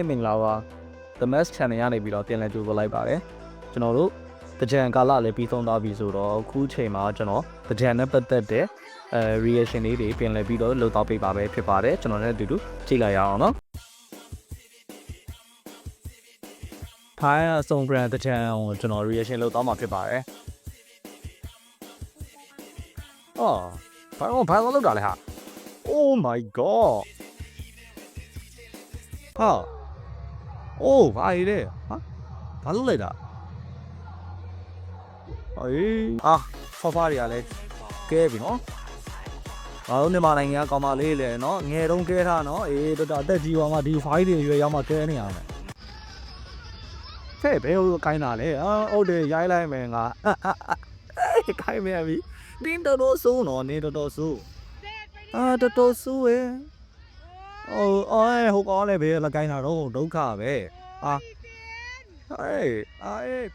လေးမင်္ဂလာပါ The Mass Channel ရနေပြီးတော့ပြန်လည်ကြိုဆိုလိုက်ပါတယ်ကျွန်တော်တို့တကြံကာလလည်းပြီးဆုံးသွားပြီဆိုတော့အခုချိန်မှာကျွန်တော်တကြံနဲ့ပတ်သက်တဲ့reaction လေးတွေပြန်လည်ပြီးတော့လုပ်တော့ပေးပါပဲဖြစ်ပါတယ်ကျွန်တော်လည်းအတူတူကြည့်လိုက်ရအောင်နော်ထိုင်းအစုံ brand တကြံကိုကျွန်တော် reaction လုပ်တော့မှာဖြစ်ပါတယ်အော်ဘာလုပ်တာလဲဟာ Oh my god ဟာအိုးဘာလဲဟာဘာလုပ်လိုက်တာအေးဖဖတွေကလည်းကဲပြီနော်ငါတို့မြန်မာနိုင်ငံကကောင်မလေးလေနော်ငယ်တုန်းကဲထားနော်အေးတော်တော်အသက်ကြီးသွားမှဒီဖိုင်းတွေရွယ်ရောက်မှကဲနေရမယ်ဖဲ့ဘယ်လိုကိုင်းတာလဲဟုတ်တယ်ရိုင်းလိုက်မယ်ငါခိုင်းမယ်ပြီနင်းတော်တော်ဆိုးနော်နင်းတော်တော်ဆိုးတော်တော်ဆိုးရဲ့ဟိုကောလည်းပဲလကိုင်းတာတော့ဒုက္ခပဲအေး